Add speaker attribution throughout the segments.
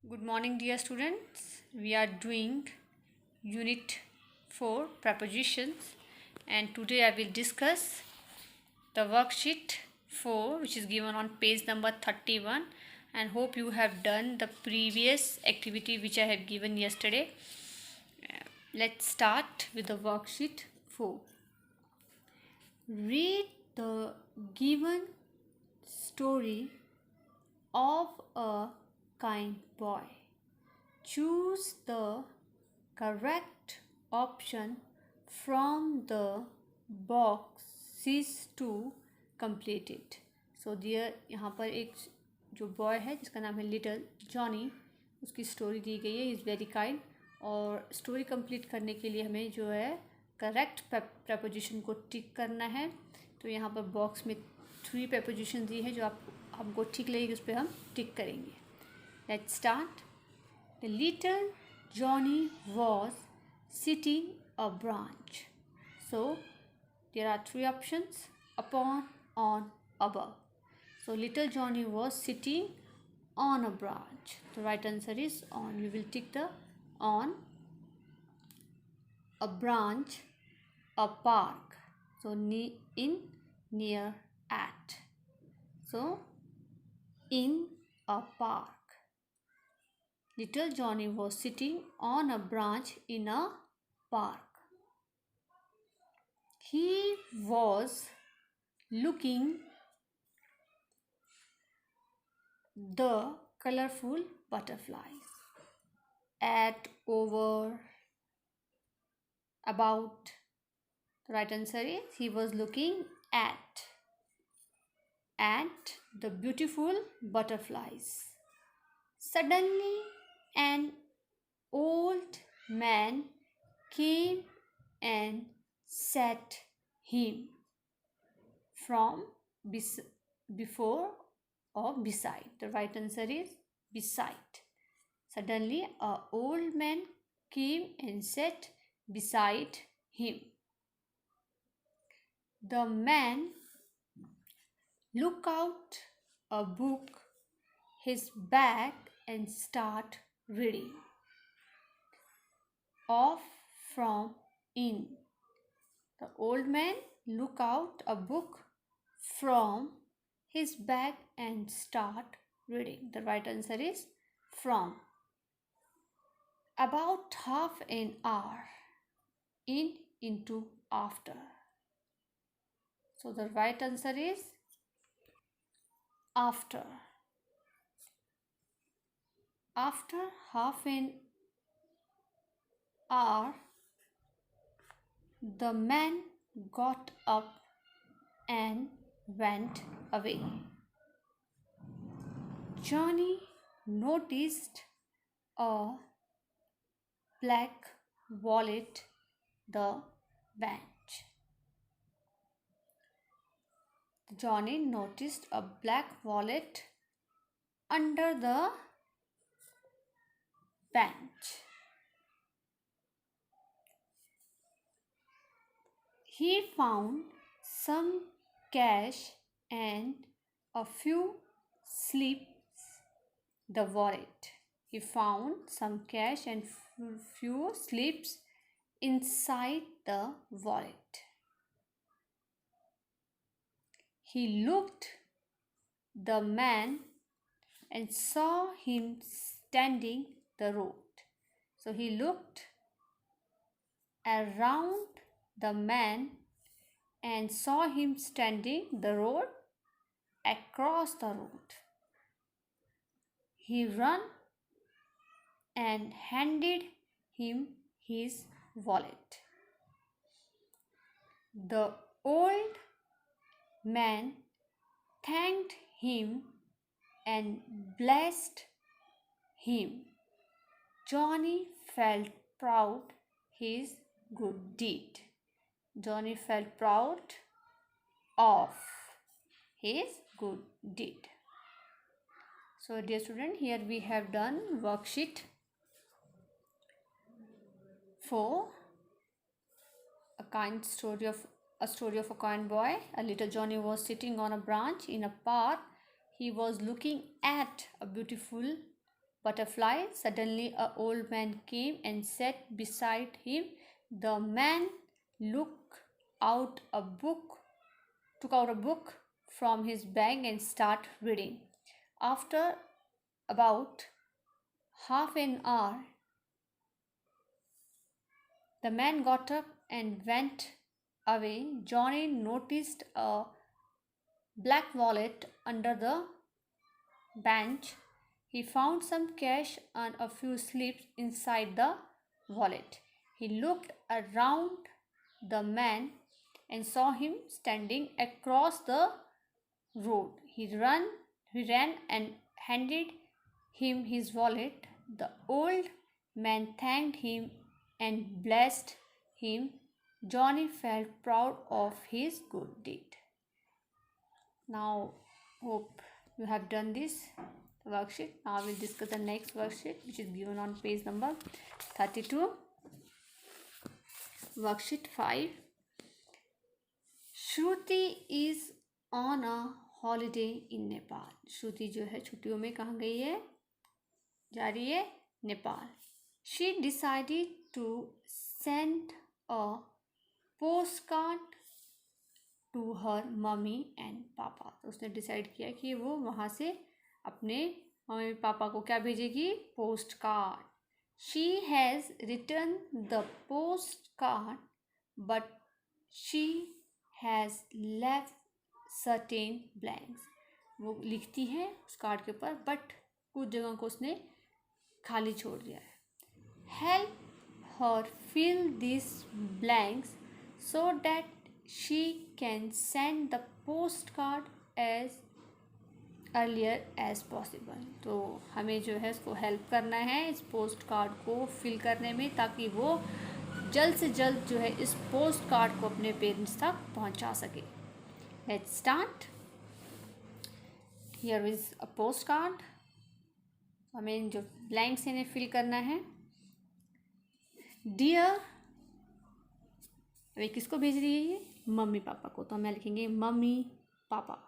Speaker 1: Good morning, dear students. We are doing Unit 4 Prepositions, and today I will discuss the worksheet 4, which is given on page number 31, and hope you have done the previous activity which I have given yesterday. Let's start with the worksheet 4. Read the given story of a kind boy. Choose the correct option from the boxes to complete it. So dear, यहाँ पर एक जो boy है जिसका नाम है little Johnny, उसकी story दी गई है, इज़ वेरी काइंड। और स्टोरी कंप्लीट करने के लिए हमें जो है करेक्ट प्रपोजिशन को टिक करना है। तो यहाँ पर बॉक्स में 3 प्रपोजिशन दी है, जो आप हमको ठीक लगेगी उस पर हम टिक करेंगे। Let's start. The little Johnny was sitting a branch. So there are 3 options: upon, on, above. So little Johnny was sitting on a branch. The right answer is on. We will tick the on. A branch, a park. So in, near, at. So in a park. Little Johnny was sitting on a branch in a park. He was looking the colorful butterflies. At, over, about. The right answer is he was looking at the beautiful butterflies. Suddenly an old man came and sat him from before or beside. The right answer is beside. Suddenly an old man came and sat beside him. The man took out a book, his bag, and start reading. Off, from, in. The old man took out a book from his bag and start reading. The right answer is from. About half an hour. In, into, after. So the right answer is after. After half an hour, the man got up and went away. Johnny noticed a black wallet the bench. Johnny noticed a black wallet under the bench. He found some cash and a few slips the wallet. He found some cash and few slips inside the wallet. He looked the man and saw him standing the road. So he looked around the man and saw him standing the road across the road. He ran and handed him his wallet. The old man thanked him and blessed him. Johnny felt proud his good deed. Johnny felt proud of his good deed. So dear student, here we have done worksheet 4, a story of a kind boy. A little Johnny was sitting on a branch in a park. He was looking at a beautiful butterfly. Suddenly, an old man came and sat beside him. The man took out a book from his bag and started reading. After about half an hour, the man got up and went away. Johnny noticed a black wallet under the bench. He found some cash and a few slips inside the wallet. He looked around the man and saw him standing across the road. He ran and handed him his wallet. The old man thanked him and blessed him. Johnny felt proud of his good deed. Now, hope you have done this worksheet. Now we'll discuss the next worksheet, which is given on page number 32. Worksheet 5. Shruti is on a holiday in Nepal. श्रुति जो है छुट्टियों में कहाँ गई है? जा रही है Nepal. She decided to send a postcard to her mummy and papa. तो उसने डिसाइड किया कि वो वहाँ से अपने मम्मी पापा को क्या भेजेगी? Post card. She has written the postcard, but she has left certain blanks. वो लिखती है उस कार्ड के ऊपर, बट कुछ जगह को उसने खाली छोड़ दिया है. Help her fill these blanks so that she can send the postcard as earlier as possible. तो हमें जो है उसको हेल्प करना है इस पोस्ट कार्ड को फिल करने में, ताकि वो जल्द से जल्द जो है इस पोस्ट कार्ड को अपने पेरेंट्स तक पहुंचा सके. Let's start. Here is a post card. हमें जो ब्लैंक्स इन्हें फिल करना है. डियर, अभी किसको भेज रही है ये? मम्मी पापा को. तो हम लिखेंगे mummy papa.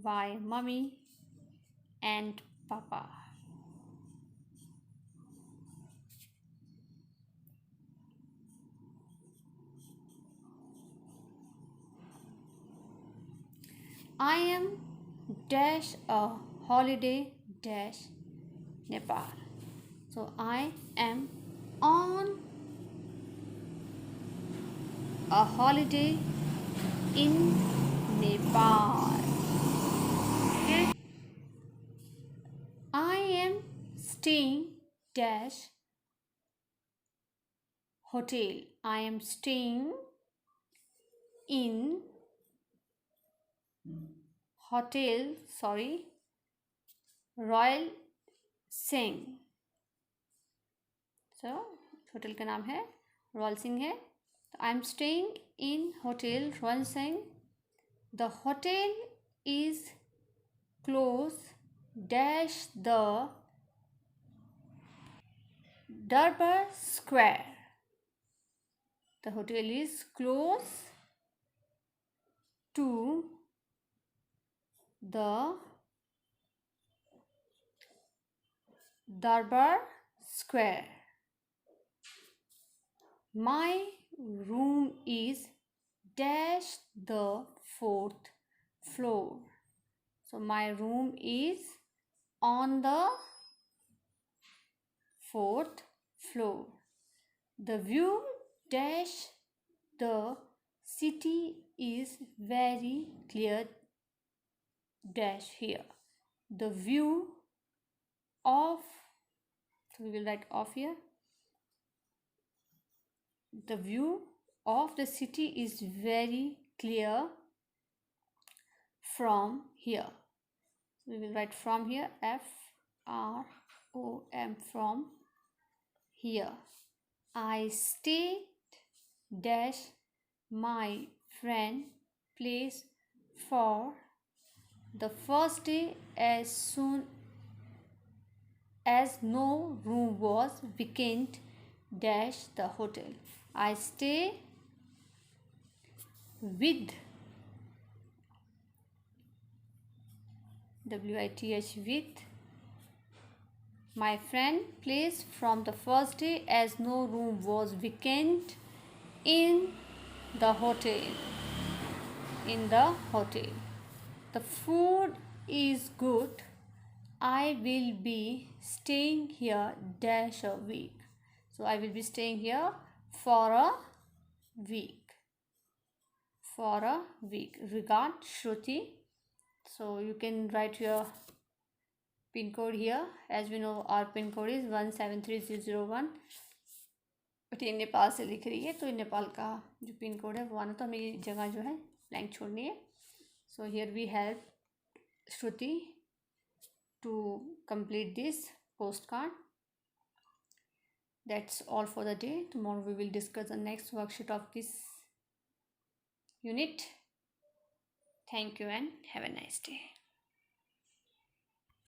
Speaker 1: MUMMY mummy and papa. I am dash a holiday dash Nepal. So I am on a holiday in Nepal. Okay. I am staying dash hotel. I am staying in hotel, Royal Singh. So hotel का नाम है Royal Singh है. तो I am staying in hotel Royal Singh. The hotel is close dash the Darbar Square. The hotel is close to the Darbar Square. My room is dash the 4th floor. So my room is on the 4th floor. The view dash the city is very clear dash here. The view of, so we will write off here. The view of the city is very clear from here. So we will write from here, FROM, from here. I stayed dash my friend place for the first day as soon as no room was vacant dash the hotel. I stay with, WITH, with my friend plays from the first day as no room was vacant in the hotel. In the hotel. The food is good. I will be staying here dash a week. So I will be staying here for a week. For a week. Regard Shruti. So you can write your pin code here. As we know, our pin code is 173001. But ये नेपाल से लिख रही है, तो नेपाल का जो pin code है वो आना, तो हमें ये जगह जो है ब्लैंक छोड़नी है. So here we help Shruti to complete this postcard. That's all for the day. Tomorrow we will discuss the next worksheet of this unit. Thank you and have a nice day.